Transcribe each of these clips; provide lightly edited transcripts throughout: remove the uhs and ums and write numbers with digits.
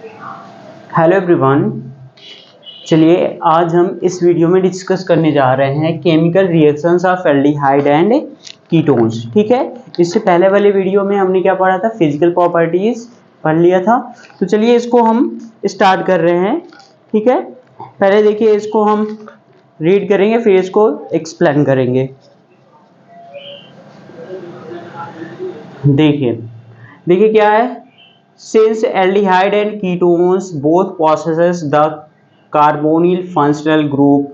Hello everyone. चलिए आज हम इस वीडियो में डिस्कस करने जा रहे हैं chemical reactions of aldehyde and ketones. ठीक है, इससे पहले वाले वीडियो में हमने क्या पढ़ा था, फिजिकल प्रॉपर्टीज पढ़ लिया था। तो चलिए इसको हम स्टार्ट कर रहे हैं। ठीक है, पहले देखिए इसको हम रीड करेंगे फिर इसको एक्सप्लेन करेंगे। देखिए क्या है, since aldehyde and ketones both possesses the carbonyl functional group,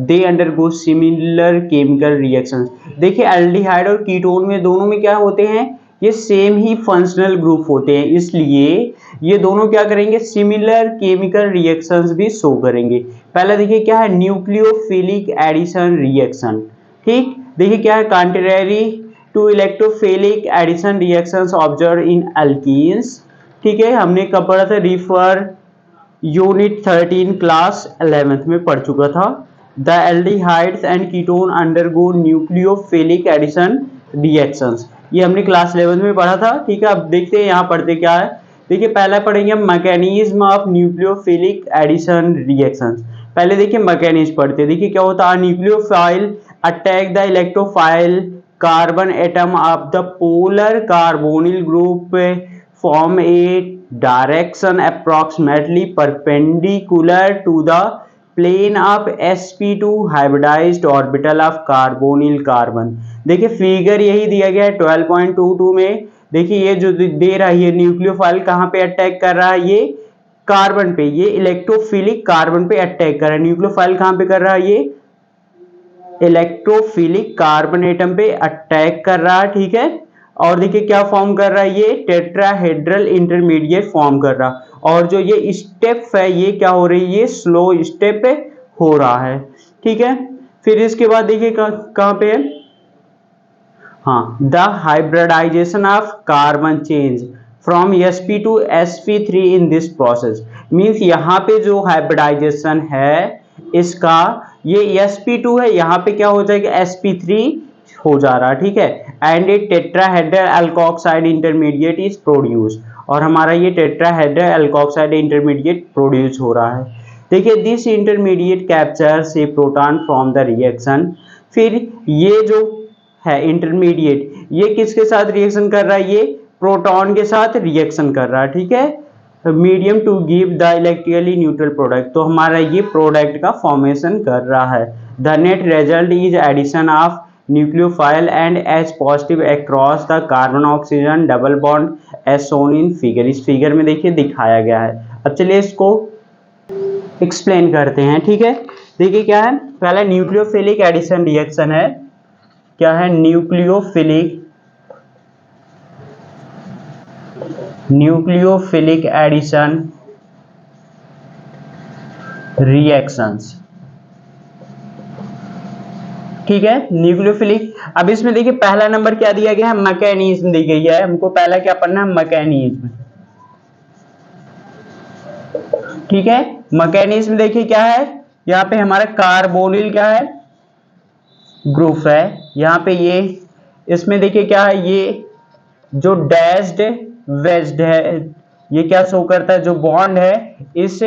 they undergo similar chemical reactions। देखिए एल्डिहाइड और कीटोन में दोनों में क्या होते हैं, ये सेम ही फंक्शनल ग्रुप होते हैं, इसलिए ये दोनों क्या करेंगे, सिमिलर केमिकल रिएक्शंस भी शो करेंगे। पहला देखिए क्या है, न्यूक्लियोफिलिक एडिशन रिएक्शन। ठीक, देखिए क्या है, contrary to electrophilic addition reactions observe in alkenes. ठीक है, हमने कब पढ़ा था, रिफर यूनिट 13 क्लास 11th में पढ़ चुका था। The aldehydes and ketone undergo nucleophilic addition reactions, ये हमने क्लास 11th में पढ़ा था। ठीक है, अब देखते हैं यहाँ पढ़ते क्या है। देखिए पहला पढ़ेंगे mechanism of nucleophilic addition reactions. पहले देखिए मैकेनिज्म पढ़ते, देखिए क्या होता है, nucleophile attack the electrophile carbon atom of the polar carbonyl group form a direction approximately perpendicular to the plane of sp2 hybridized orbital of carbonyl carbon। देखिए figure यही दिया गया है 12.22 में। देखिए ये जो दे रहा है, ये न्यूक्लियोफाइल कहाँ पे अटैक कर रहा है, ये कार्बन पे, ये इलेक्ट्रोफिलिक कार्बन पे अटैक कर रहा है। न्यूक्लियोफाइल कहाँ पे कर रहा है, ये इलेक्ट्रोफिलिक कार्बन एटम पे अटैक कर रहा है। ठीक है, और देखिए क्या फॉर्म कर रहा है, ये टेट्राहेड्रल इंटरमीडिएट फॉर्म कर रहा। और जो ये स्टेप है ये क्या हो रही है, ये स्लो स्टेप हो रहा है। ठीक है, फिर इसके बाद देखिए कहां पे है, हाँ, the hybridization of carbon change from sp to sp3 in this process. Means यहाँ पे जो हाइब्रिडाइजेशन है इसका, ये sp2 है, यहाँ पे क्या हो जाएगा, sp3 हो जा रहा है। ठीक है, and A tetrahedral alkoxide intermediate is produce, और हमारा ये टेट्राहेड्रल अल्कोक्साइड इंटरमीडिएट प्रोड्यूस हो रहा है। देखिए this intermediate captures A proton from the reaction. फिर ये जो है इंटरमीडिएट, ये किसके साथ रिएक्शन कर रहा है, ये प्रोटॉन के साथ रिएक्शन कर रहा है। ठीक है, medium to give the electrically neutral product, तो हमारा ये प्रोडक्ट का फॉर्मेशन कर रहा है। The net result is addition of nucleophile and H positive across the carbon oxygen double bond as shown in figure. इस फिगर में देखिए दिखाया गया है। अब चलिए इसको एक्सप्लेन करते हैं। ठीक है, देखिए क्या है, पहला न्यूक्लियोफिलिक एडिशन रिएक्शन है। क्या है, न्यूक्लियोफिलिक एडिशन रिएक्शंस। ठीक है, न्यूक्लियोफिलिक। अब इसमें देखिए पहला नंबर क्या दिया गया है, मैकेनिज्म दी गई है। हमको पहला क्या पढ़ना है, मैकेनिज्म। ठीक है, मैकेनिज्म देखिए क्या है, यहाँ पे हमारा कार्बोनिल क्या है, ग्रुप है। यहाँ पे ये इसमें देखिए क्या है, ये जो डैश्ड वेज्ड है, ये क्या शो करता है, जो बॉन्ड है इस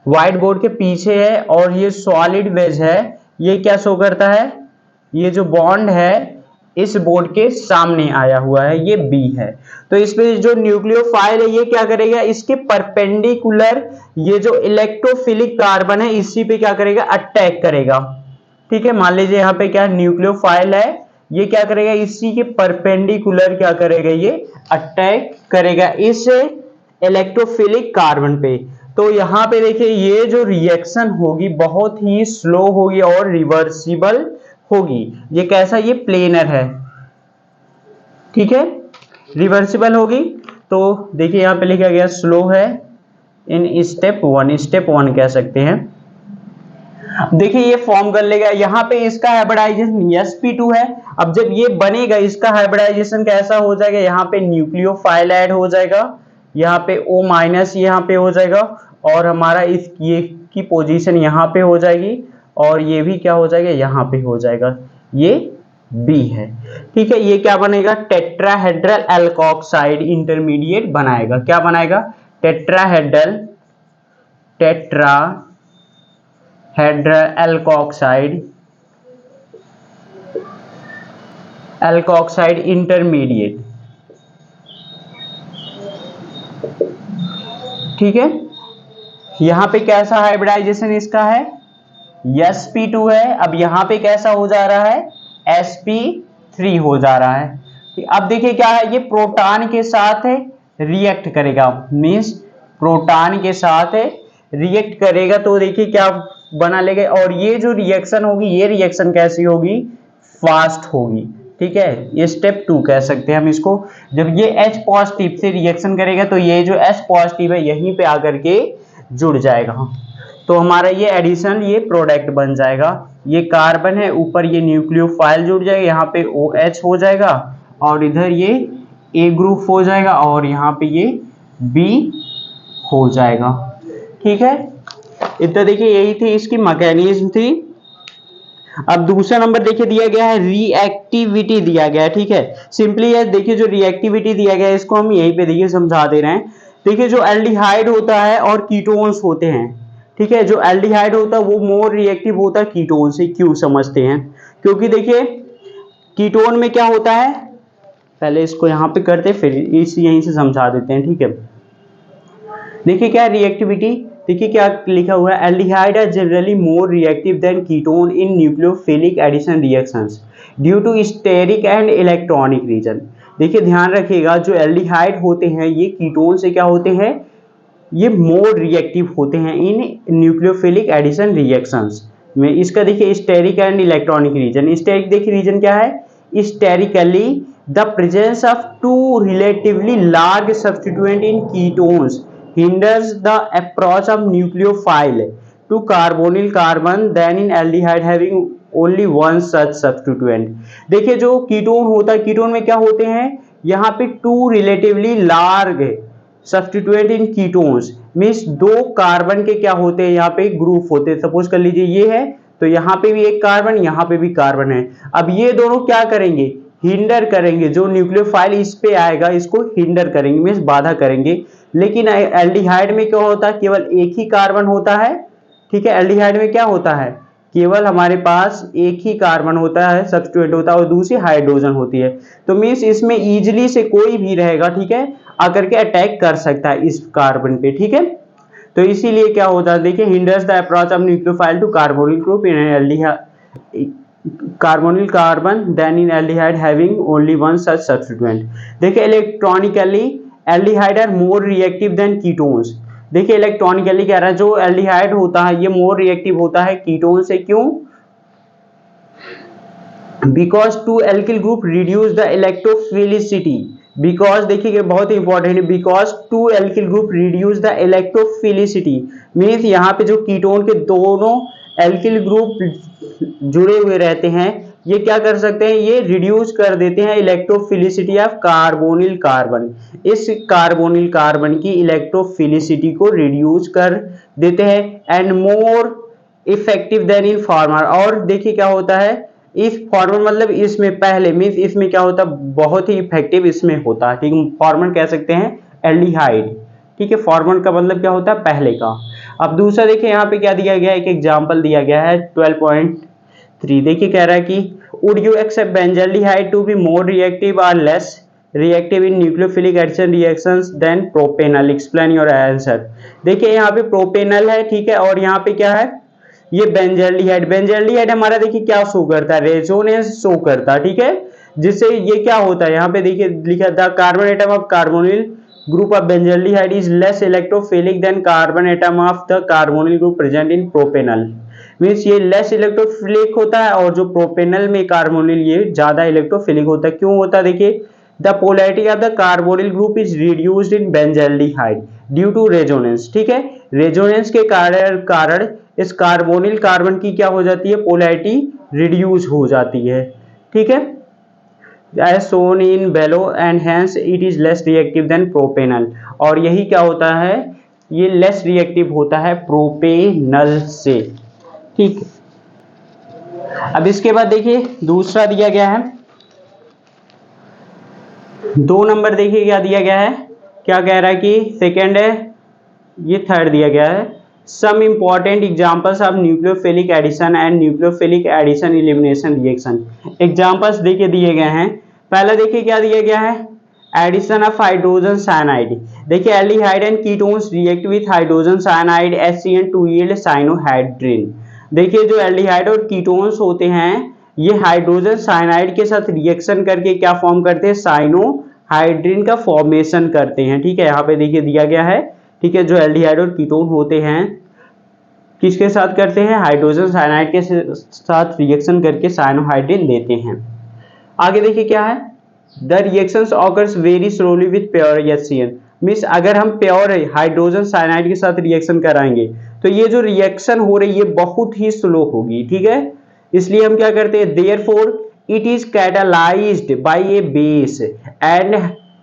व्हाइट बोर्ड के पीछे है, और ये सॉलिड वेज है, ये क्या शो करता है, ये जो बॉन्ड है इस बोर्ड के सामने आया हुआ है, ये बी है। तो इसमें जो न्यूक्लियोफाइल है ये क्या करेगा, इसके परपेंडिकुलर ये जो इलेक्ट्रोफिलिक कार्बन है इसी पे क्या करेगा, अटैक करेगा। ठीक है, मान लीजिए यहाँ पे क्या न्यूक्लियोफाइल है, ये क्या करेगा, इसी के परपेंडिकुलर क्या करेगा, ये अटैक करेगा इस इलेक्ट्रोफिलिक कार्बन पे। तो यहाँ पे देखिए ये जो रिएक्शन होगी बहुत ही स्लो होगी और रिवर्सिबल होगी। ये कैसा, ये प्लेनर है। ठीक है, रिवर्सिबल होगी। तो देखिए यहाँ पे लिखा गया स्लो है इन स्टेप वन कह सकते हैं। देखिए ये फॉर्म कर लेगा, यहाँ पे इसका हाइब्रिडाइजेशन sp2 है। अब जब ये बनेगा इसका हाइब्रिडाइजेशन कैसा हो जाएगा, यहाँ पे न्यूक्लियोफाइल ऐड हो जाएगा, यहाँ पे O- यहाँ पे हो जाएगा, और हमारा इस ये की पोजीशन यहाँ पे हो जाएगी, और ये भी क्या हो जाएगा, यहाँ पे हो जाएगा, ये B है। ठीक है, ये क्या बनेगा, टेट्राहेड्रल अल्कोक्साइड इंटरमीडिएट बनाएगा। क्या बनाएगा, टेट्राहेड्रल एल्कोक्साइड इंटरमीडिएट, ठीक है। यहां पे कैसा हाइब्रिडाइजेशन इसका है, sp2 है। अब यहां पे कैसा हो जा रहा है, sp3 हो जा रहा है। अब देखिए क्या है, ये प्रोटॉन के साथ रिएक्ट करेगा, मींस प्रोटॉन के साथ रिएक्ट करेगा, तो देखिए क्या बना लेगा। और ये जो रिएक्शन होगी, ये रिएक्शन कैसी होगी, फास्ट होगी, ठीक है। ये स्टेप 2 कह सकते हैं हम इसको। जब ये H पॉजिटिव से रिएक्शन करेगा तो ये जो H पॉजिटिव है यहीं पे आकर के जुड़ जाएगा, तो हमारा ये एडिशन, ये प्रोडक्ट बन जाएगा। ये कार्बन है, ऊपर ये न्यूक्लियोफाइल जुड़ जाएगा, यहाँ पे OH हो जाएगा और इधर ये A ग्रुप हो जाएगा और यहाँ पे ये B हो जाएगा, ठीक है। इतना देखिए यही थी इसकी मैकेनिज्म थी। अब दूसरा नंबर देखिए दिया गया है रिएक्टिविटी दिया गया है, ठीक है। सिंपली है, देखिए जो रिएक्टिविटी दिया गया है इसको हम यहीं पे देखिए समझा दे रहे हैं। देखिए जो एल्डिहाइड होता है और कीटोन्स होते हैं, ठीक है। जो एल्डिहाइड होता है वो मोर रिएक्टिव होता है कीटोन से। क्यों समझते हैं, क्योंकि देखिए कीटोन में क्या होता है, पहले इसको यहाँ पे करते फिर यहीं से समझा देते हैं, ठीक है। देखिए क्या रिएक्टिविटी, देखिए क्या लिखा हुआ है, aldehyde are generally more reactive than ketone in nucleophilic addition reactions due to steric and electronic reason. देखिए ध्यान रखिएगा, जो एल्डिहाइड होते हैं ये कीटोन से क्या होते हैं, ये मोर रिएक्टिव होते हैं इन न्यूक्लियोफिलिक एडिशन रिएक्शंस में। इसका देखिए steric and electronic reason, steric देखिए रीजन क्या है, sterically the presence of two relatively large substituent in ketones hinders the approach of nucleophile to carbonyl carbon than in aldehyde having only one such substituent। देखिए जो ketone होता है, ketone में क्या होते हैं, यहाँ पे two relatively large substituent in ketones, means दो कार्बन के क्या होते हैं, यहाँ पे ग्रुप होते हैं। सपोज कर लीजिए ये है, तो यहाँ पे भी एक कार्बन, यहाँ पे भी कार्बन है। अब ये दोनों क्या करेंगे, हिंडर करेंगे, जो न्यूक्लियोफाइल इस पे आएगा इसको हिंडर करेंगे, मीन्स बाधा करेंगे। लेकिन एल्डिहाइड में क्या होता है, केवल एक ही कार्बन होता है, ठीक है। एल्डिहाइड में क्या होता है, केवल हमारे पास एक ही कार्बन होता है, सब्स्टिट्यूएंट होता है और दूसरी हाइड्रोजन होती है। तो मीन्स इसमें इजीली से कोई भी रहेगा, ठीक है, आकर के अटैक कर सकता है इस कार्बन पे, ठीक है। तो इसीलिए क्या होता है, देखिए hinders the approach of nucleophile to carbonyl group in aldehyde carbonyl carbon than in aldehyde having only one such substituent। देखिए electronically aldehyde are more reactive than ketones. देखिए इलेक्ट्रॉनिकली कह रहा है, जो एल्डिहाइड होता है ये मोर रिएक्टिव होता है कीटोन से। क्यों, because two alkyl group reduce the electrophilicity. Because देखिए बहुत ही इंपॉर्टेंट है, because two alkyl group reduce the electrophilicity, means यहाँ पे जो कीटोन के दोनों एल्किल ग्रुप जुड़े हुए रहते हैं, ये क्या कर सकते हैं, ये रिड्यूस कर देते हैं इलेक्ट्रोफिलिसिटी ऑफ कार्बोनिल कार्बन। इस कार्बोनिल कार्बन की इलेक्ट्रोफिलिसिटी को रिड्यूस कर देते हैं and more effective than in former. और देखिए क्या होता है, इस फॉर्मर मतलब इसमें पहले, मीन्स इसमें क्या होता है, बहुत ही इफेक्टिव इसमें होता है, ठीक है। फॉर्मर कह सकते हैं एल्डिहाइड, ठीक है। फॉर्मर का मतलब क्या होता है, पहले का। अब दूसरा देखिए यहाँ पे क्या दिया गया है, एक एग्जांपल दिया गया है 12.3। देखिए कह रहा है कि would you accept benzaldehyde to be more reactive or less reactive in nucleophilic addition reactions than propanol? Explain your answer। देखिए यहाँ पे प्रोपेनल है, ठीक है, और यहाँ पे क्या है, ये बेंजाल्डिहाइड। बेंजाल्डिहाइड हमारा देखिए क्या शो करता है, रेजोनेंस शो करता है, ठीक है। जिससे ये क्या होता है, यहाँ पे देखिए लिखा था carbon atom of carbonyl group of benzaldehyde is less electrophilic than carbon atom of the carbonyl group present in propanol। Means ये लेस इलेक्ट्रोफिलिक होता है और जो प्रोपेनल में कार्बोनिल ये ज्यादा इलेक्ट्रोफिलिक होता है। क्यों होता है, देखिए the polarity of the carbonyl group is reduced in benzaldehyde due to resonance, ठीक है। रेजोनेंस के कारण इस कार्बोनिल कार्बन की क्या हो जाती है, पोलैरिटी रिड्यूस हो जाती है, ठीक है, as shown in below and hence it is less reactive than propanol। और यही क्या होता है, ये लेस रिएक्टिव होता है प्रोपेनल से, ठीक। अब इसके बाद देखिए दूसरा दिया गया है 2 नंबर, देखिए क्या दिया गया है, क्या कह रहा है कि सेकेंड है ये थर्ड दिया गया है, some important examples of nucleophilic addition and nucleophilic addition elimination reaction. Examples देखिए दिए गए हैं। पहला देखिए क्या दिया गया है, एडिशन ऑफ हाइड्रोजन साइनाइड। देखिए aldehyde and ketones react with hydrogen cyanide HCN to yield cyanohydrin. देखिए जो एल्डिहाइड और कीटोन्स होते हैं ये हाइड्रोजन साइनाइड के साथ रिएक्शन करके क्या फॉर्म करते हैं, साइनोहाइड्रिन का फॉर्मेशन करते हैं। ठीक है, यहाँ पे देखिए दिया गया है। ठीक है, जो एल्डिहाइड और कीटोन होते हैं किसके साथ करते हैं, हाइड्रोजन साइनाइड के साथ रिएक्शन करके साइनोहाइड्रिन देते हैं। आगे देखिए क्या है, the reactions occurs very slowly with pure HCN। Means अगर हम प्योर हाइड्रोजन साइनाइड के साथ रिएक्शन कराएंगे तो ये जो रिएक्शन हो रही है बहुत ही स्लो होगी। ठीक है, इसलिए हम क्या करते हैं, therefore it is catalysed by a base and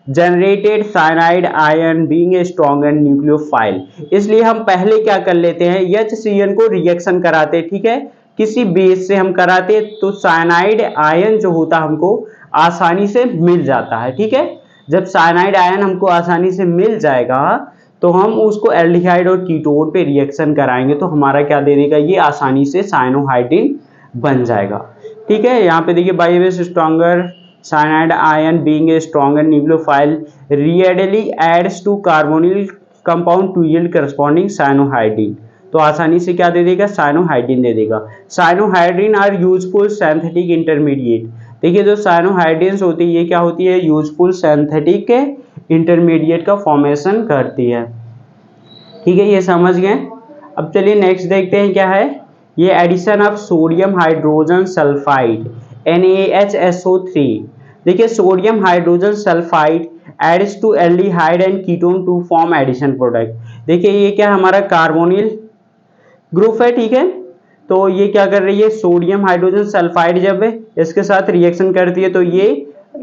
generated cyanide ion being a stronger nucleophile. इसलिए हम पहले क्या कर लेते हैं, HCN को रिएक्शन कराते हैं। ठीक है, किसी बेस से हम कराते तो साइनाइड आयन जो होता हमको आसानी से मिल जाता है। ठीक है, जब साइनाइड आयन हमको आसानी से मिल जाएगा तो हम उसको एल्डिहाइड और कीटोन पे रिएक्शन कराएंगे तो हमारा क्या दे देगा, ये आसानी से साइनोहाइड्रिन बन जाएगा। ठीक है, यहाँ पे देखिए by base stronger cyanide ion being a stronger nucleophile readily adds to carbonyl compound to yield corresponding cyanohydrin. तो आसानी से क्या दे देगा, साइनोहाइड्रिन दे देगा। Cyanohydrin are useful synthetic intermediate. देखिए जो साइनोहाइड्रिन होती है ये क्या होती है, यूजफुल सिंथेटिक इंटरमीडिएट का फॉर्मेशन करती है। ठीक है, ये समझ गए। अब चलिए नेक्स्ट देखते हैं क्या है, ये addition of sodium hydrogen sulphide NaHSO3। देखिए sodium hydrogen sulphide adds to aldehyde and ketone to form addition product. देखिए ये क्या हमारा कार्बोनिल ग्रुप है। ठीक है, तो ये क्या कर रही है, सोडियम हाइड्रोजन सल्फाइड जब इसके साथ रिएक्शन करती है तो ये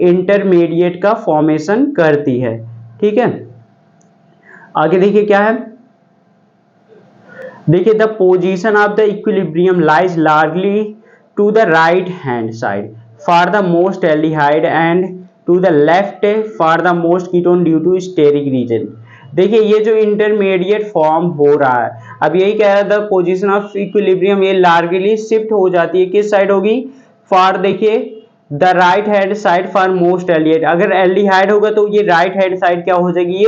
इंटरमीडिएट का फॉर्मेशन करती है। ठीक है, आगे देखिए क्या है, देखिए the position of the equilibrium lies largely to the right hand side for the most aldehyde and to the left for the most ketone due to steric reason. देखिए ये जो इंटरमीडिएट फॉर्म हो रहा है, अब यही कह रहा है द पोजीशन ऑफ इक्विलिब्रियम ये लार्जली शिफ्ट हो जाती है, किस साइड होगी, फॉर देखिए the right hand side for most aldehyde. अगर एल्डिहाइड होगा तो ये राइट हैंड साइड क्या हो जाएगी,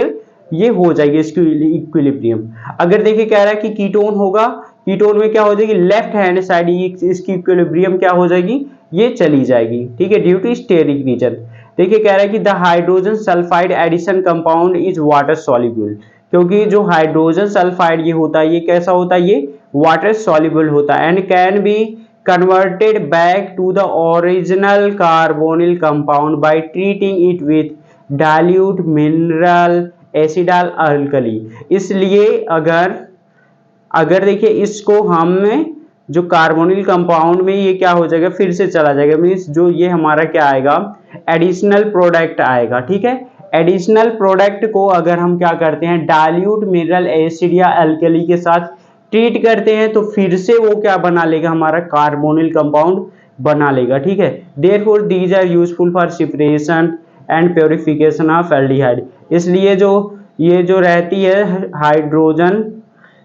ये हो जाएगी इसकी इक्विलिब्रियम। अगर देखिए कह रहा है कि कीटोन होगा, कीटोन में क्या हो जाएगी, लेफ्ट हैंड साइड इसकी इक्विलिब्रियम क्या हो जाएगी, ये चली जाएगी। ठीक है, ड्यू टू स्टेरिक रीजन। देखिए कह रहा है कि the hydrogen sulphide addition compound is water soluble. क्योंकि जो हाइड्रोजन सल्फाइड ये होता है ये कैसा होता है, ये वाटर सॉल्युबल होता है and can be converted back to the original carbonyl compound by treating it with dilute mineral acid or alkali. इसलिए अगर देखिए इसको हम जो कार्बोनिल कंपाउंड में ये क्या हो जाएगा, फिर से चला जाएगा, मीन्स जो ये हमारा क्या आएगा, एडिशनल प्रोडक्ट आएगा। ठीक है, एडिशनल प्रोडक्ट को अगर हम क्या करते हैं, डाइल्यूट मिनरल एसिड या अल्कली के साथ ट्रीट करते हैं तो फिर से वो क्या बना लेगा, हमारा कार्बोनिल कंपाउंड बना लेगा। ठीक है, therefore these are useful for separation and purification of aldehyde. इसलिए ये जो रहती है हाइड्रोजन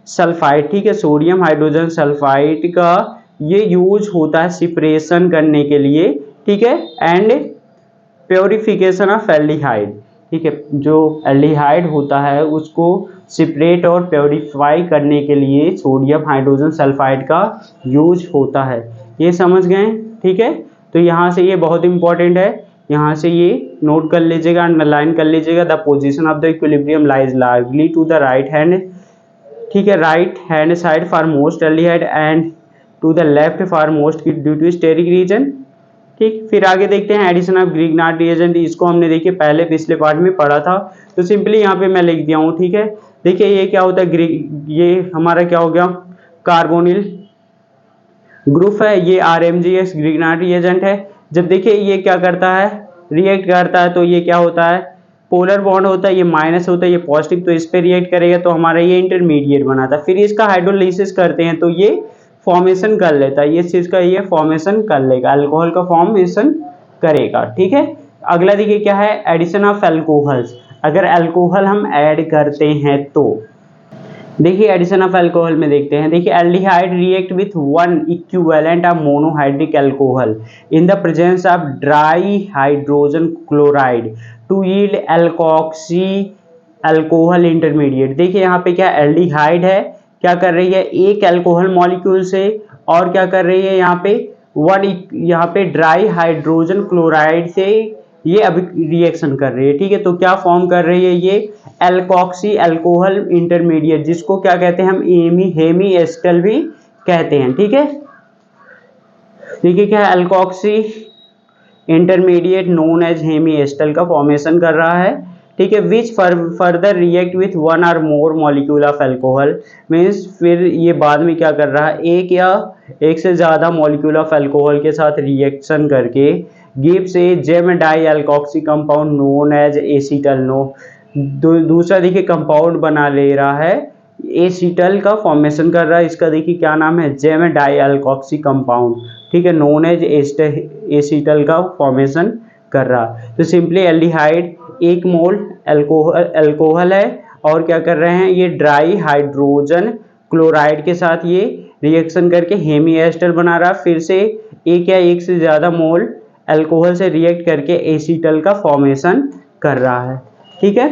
सल्फाइड, ठीक है, सोडियम हाइड्रोजन सल्फाइड का ये यूज होता है सेपरेशन करने के लिए। ठीक है, एंड प्योरिफिकेशन ऑफ एल्डिहाइड। ठीक है, जो एल्डिहाइड होता है उसको सेपरेट और प्योरीफाई करने के लिए सोडियम हाइड्रोजन सल्फाइड का यूज होता है। ये समझ गए। ठीक है, तो यहाँ से ये बहुत इंपॉर्टेंट है, यहाँ से ये नोट कर लीजिएगा, अंडरलाइन कर लीजिएगा। The position of the equilibrium lies largely to the right hand, ठीक है, right hand side for most aldehyde and to the left for most due to steric reason. ठीक, फिर आगे देखते हैं एडिशन ऑफ ग्रिग्नार्ड रिएजेंट। इसको हमने देखिए पहले पिछले पार्ट में पढ़ा था, तो सिंपली यहाँ पे मैं लिख दिया हूँ। ठीक है, देखिए ये क्या होता है, ये हमारा क्या हो गया, कार्बोनिल ग्रुप है, ये RMGS ग्रिग्नार्ड रिएजेंट है। जब देखिए ये क्या करता है, रिएक्ट करता है तो ये क्या होता है, पोलर बॉन्ड होता है, ये माइनस होता है, ये पॉजिटिव, तो इस पे रिएक्ट करेगा तो हमारा ये इंटरमीडिएट बनाता है। फिर इसका हाइड्रोलाइसिस करते हैं तो ये फॉर्मेशन कर लेता है, ये चीज का ये फॉर्मेशन कर लेगा, अल्कोहल का फॉर्मेशन करेगा। ठीक है, अगला देखिए क्या है, एडिशन ऑफ अल्कोहल्स। अगर अल्कोहल हम ऐड करते हैं तो देखिए एडिशन ऑफ अल्कोहल में देखते हैं। देखिए aldehyde react with one equivalent of monohydric alcohol in the presence of dry hydrogen chloride to yield alkoxy alcohol intermediate. देखिए यहाँ पे क्या एल्डिहाइड है, क्या कर रही है एक अल्कोहल मॉलिक्यूल से, और क्या कर रही है यहाँ पे यहाँ पे ड्राई हाइड्रोजन क्लोराइड से ये अभी रिएक्शन कर रही है। ठीक है, तो क्या फॉर्म कर रही है ये एल्कोक्सी अल्कोहल इंटरमीडिएट, जिसको क्या कहते हैं हम हेमी एस्टर भी कहते हैं। ठीक है, देखिए क्या है alkoxy intermediate known as hemi ester का फॉर्मेशन कर रहा है। ठीक है, which further react with one or more molecule of alcohol, means फिर ये बाद में क्या कर रहा है एक या एक से ज़्यादा मॉलिक्यूल ऑफ अल्कोहल के साथ रिएक्शन करके gives a gem dialkoxy compound known as acetal. दूसरा देखिए कंपाउंड बना ले रहा है, एसीटल का फॉर्मेशन कर रहा है, इसका देखिए क्या नाम है जेम डाई अल्कोक्सी कंपाउंड। ठीक है, नोन एज एसीटल का फॉर्मेशन कर रहा है। तो सिंपली एल्डिहाइड एक मोल अल्कोहल है और क्या कर रहे हैं ये ड्राई हाइड्रोजन क्लोराइड के साथ ये रिएक्शन करके हेमी एस्टर बना रहा है, फिर से एक या एक से ज़्यादा मोल अल्कोहल से रिएक्ट करके एसीटल का फॉर्मेशन कर रहा है। ठीक है,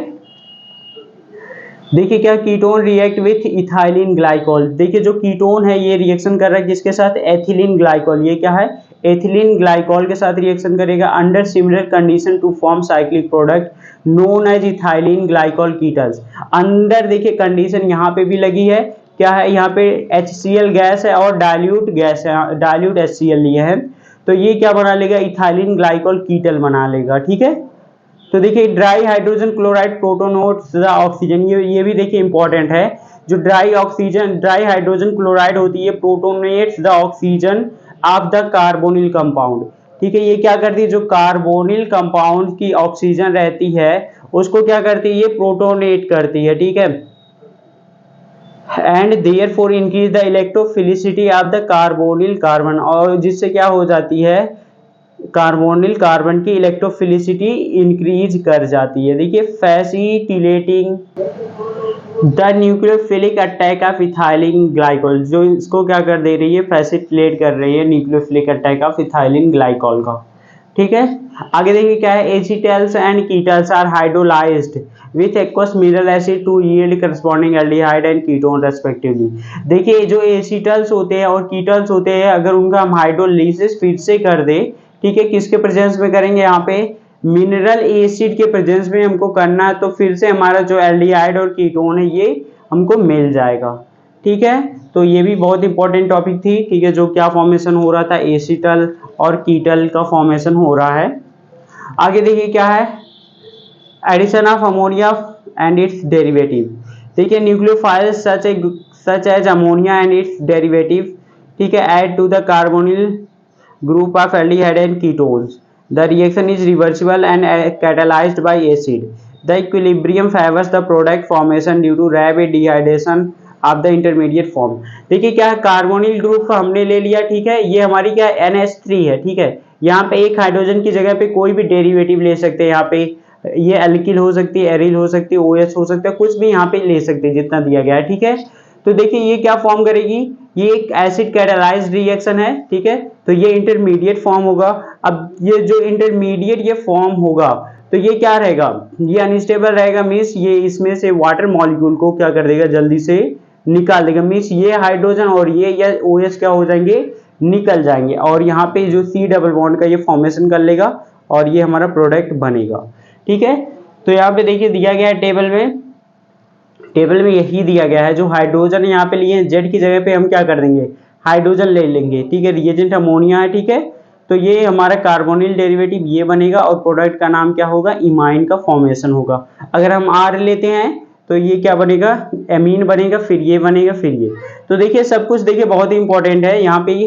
देखिए क्या ketone react with ethylene glycol. देखिए जो कीटोन है ये रिएक्शन कर रहा है किसके साथ, एथिलीन ग्लाइकोल। ये क्या है एथिलीन ग्लाइकोल के साथ रिएक्शन करेगा under similar condition to form cyclic product known as ethylene glycol ketals. अंदर देखिए कंडीशन यहाँ पे भी लगी है, क्या है यहाँ पे HCl गैस है और डाइल्यूट गैस है, डाइल्यूट HCl लिए है, तो ये क्या बना लेगा इथाइलिन ग्लाइकोल कीटल बना लेगा। ठीक है, तो देखिए dry hydrogen chloride protonates the oxygen, ये भी देखिए इंपॉर्टेंट है। जो ड्राई हाइड्रोजन क्लोराइड होती है protonates the oxygen of the carbonyl compound. ठीक है, ये क्या करती है जो कार्बोनिल कंपाउंड की ऑक्सीजन रहती है उसको क्या करती है ये प्रोटोनेट करती है। ठीक है, and therefore increase the electrophilicity of the carbonyl carbon, और जिससे क्या हो जाती है कार्बोनिल कार्बन की इलेक्ट्रोफिलिसिटी इंक्रीज कर जाती है। देखिए facilitating the nucleophilic attack of ethylene glycol, जो इसको क्या कर दे रही है फैसिटिलेट कर रही है nucleophilic attack of ethylene glycol का। ठीक है, आगे देखिए क्या है acetals and ketals are hydrolysed with aqueous mineral acid to yield corresponding aldehyde and ketone respectively. देखिए जो एसीटल्स होते हैं और कीटल्स होते हैं अगर उनका हम हाइड्रोलाइसिस फिर से कर दे, ठीक है किसके प्रेजेंस में करेंगे यहाँ पे मिनरल एसिड के प्रेजेंस में हमको करना है, तो फिर से हमारा जो एल्डिहाइड और कीटोन है ये हमको मिल जाएगा। ठीक है, तो ये भी बहुत इंपॉर्टेंट टॉपिक थी। ठीक है, जो क्या फॉर्मेशन हो रहा था एसीटल और कीटल का फॉर्मेशन हो रहा है। आगे देखिए क्या है addition of ammonia and its derivative. देखिए nucleophiles such as ammonia and its derivative, ठीक है, add to the carbonyl group of aldehyde and ketones. The reaction is reversible and catalyzed by acid. The equilibrium favors the product formation due to rapid dehydration of the intermediate form. देखिए क्या है carbonyl group हमने ले लिया, ठीक है, ये हमारी क्या NH3 है। ठीक है, यहाँ पे एक हाइड्रोजन की जगह पे कोई भी डेरिवेटिव ले सकते हैं, यहाँ पे ये एल्किल हो सकती है, एरिल हो सकती है, OH हो सकता है, कुछ भी यहाँ पे ले सकते हैं जितना दिया गया है। ठीक है, तो देखिए ये क्या फॉर्म करेगी, ये एक एसिड कैटालाइज्ड रिएक्शन है। ठीक है, तो ये इंटरमीडिएट फॉर्म होगा। अब ये जो इंटरमीडिएट ये फॉर्म होगा तो ये क्या रहेगा, ये अनस्टेबल रहेगा, मीन्स ये इसमें से वाटर मॉलिक्यूल को क्या कर देगा जल्दी से निकाल देगा, मीन्स ये हाइड्रोजन और ये या OH क्या हो जाएंगे निकल जाएंगे, और यहाँ पे जो C डबल बॉन्ड का ये फॉर्मेशन कर लेगा और ये हमारा प्रोडक्ट बनेगा। ठीक है, तो यहाँ पे देखिए दिया गया है टेबल में यही दिया गया है, जो हाइड्रोजन यहाँ पे लिए जेड की जगह पे हम क्या कर देंगे हाइड्रोजन ले लेंगे। ठीक है, रिएजेंट अमोनिया है। ठीक है, तो ये हमारा कार्बोनिल डेरिवेटिव ये बनेगा और प्रोडक्ट का नाम क्या होगा इमाइन का फॉर्मेशन होगा। अगर हम R लेते हैं तो ये क्या बनेगा एमीन बनेगा, फिर ये बनेगा, फिर ये। तो देखिए सब कुछ देखिए बहुत ही इंपॉर्टेंट है, यहाँ पे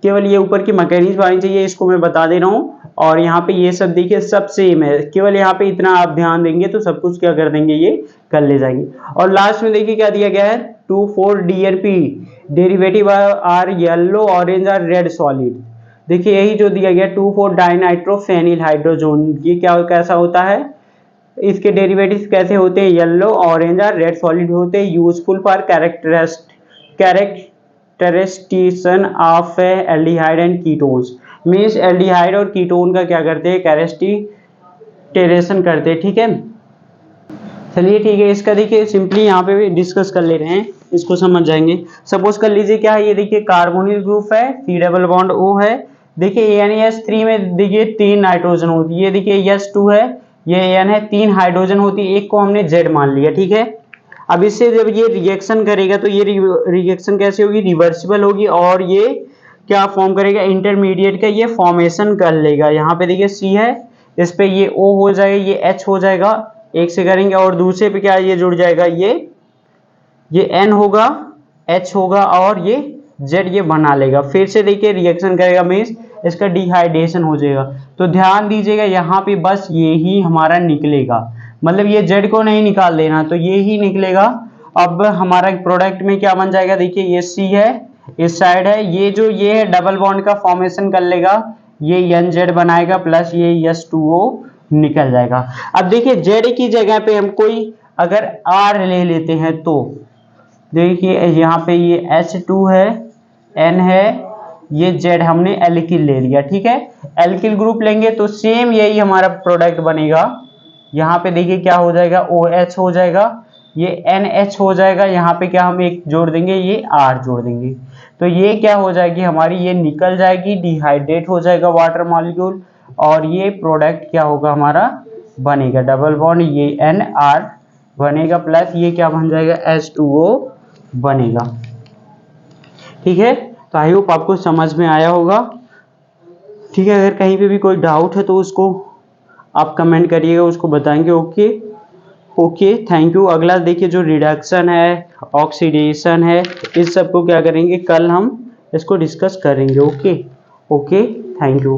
केवल ये ऊपर की मैकेनिज्म आनी चाहिए, इसको मैं बता दे रहा हूँ, और यहाँ पे ये सब देखिए सब सेम है, केवल यहाँ पे इतना आप ध्यान देंगे तो सब कुछ क्या कर देंगे ये कर ले जाएंगे। और लास्ट में देखिए क्या दिया गया है 2,4-DNP derivative are yellow orange or red solid. देखिए यही जो दिया गया 2,4-डाइनाइट्रोफेनिल हाइड्रोजन, ये क्या कैसा होता है इसके डेरिवेटिव्स कैसे होते हैं, yellow, orange or red solid होते हैं। Useful for characteristics of aldehyde and ketones, means aldehyde और कीटोन का क्या करते हैं, कैरेक्टराइजेशन करते हैं। ठीक है, चलिए ठीक है, इसका देखिए सिंपली यहाँ पे भी डिस्कस कर ले रहे हैं, इसको समझ जाएंगे। सपोज कर लीजिए क्या है, ये देखिए कार्बोनिल ग्रुप है, C डबल बॉन्ड O है। देखिए NH3 में देखिए 3 नाइट्रोजन होती है, ये देखिए H2 है, ये N है, 3 हाइड्रोजन होती है, एक को हमने Z मान लिया। ठीक है, अब इससे जब ये रिएक्शन करेगा तो ये रिएक्शन कैसे होगी, रिवर्सिबल होगी, और ये क्या फॉर्म करेगा, इंटरमीडिएट का ये फॉर्मेशन कर लेगा। यहाँ पे देखिए C है, इस पे ये O हो जाएगा, ये H हो जाएगा, एक से करेंगे, और दूसरे पे क्या ये जुड़ जाएगा, ये N होगा, H होगा, और ये Z ये बना लेगा। फिर से देखिए रिएक्शन करेगा, मीन्स इसका डिहाइड्रेशन हो जाएगा। तो ध्यान दीजिएगा यहाँ पे बस ये ही हमारा निकलेगा, मतलब ये Z को नहीं निकाल देना, तो ये ही निकलेगा। अब हमारा प्रोडक्ट में क्या बन जाएगा, देखिए ये C है, इस साइड है, ये है डबल बॉन्ड का फॉर्मेशन कर लेगा, ये NZ बनाएगा, प्लस ये H2O निकल जाएगा। अब देखिए Z की जगह पे हम कोई अगर R ले लेते हैं तो देखिए यहाँ पे ये H2 है, N है, ये Z हमने एल्किल ले लिया। ठीक है, एल्किल ग्रुप लेंगे तो सेम यही हमारा प्रोडक्ट बनेगा। यहाँ पे देखिए क्या हो जाएगा, OH हो जाएगा, ये NH हो जाएगा, यहाँ पे क्या हम एक जोड़ देंगे, ये R जोड़ देंगे, तो ये क्या हो जाएगी हमारी, ये निकल जाएगी, डिहाइड्रेट हो जाएगा वाटर मॉलिक्यूल, और ये प्रोडक्ट क्या होगा हमारा बनेगा, डबल बॉन्ड, ये NR बनेगा, प्लस ये क्या बन जाएगा, H2O बनेगा। ठीक है, तो आई होप आपको समझ में आया होगा। ठीक है, अगर कहीं पे भी कोई डाउट है तो उसको आप कमेंट करिएगा, उसको बताएंगे। Okay, thank you. अगला देखिए जो रिडक्शन है, ऑक्सीडेशन है, इस सब को क्या करेंगे, कल हम इसको डिस्कस करेंगे। Okay, thank you.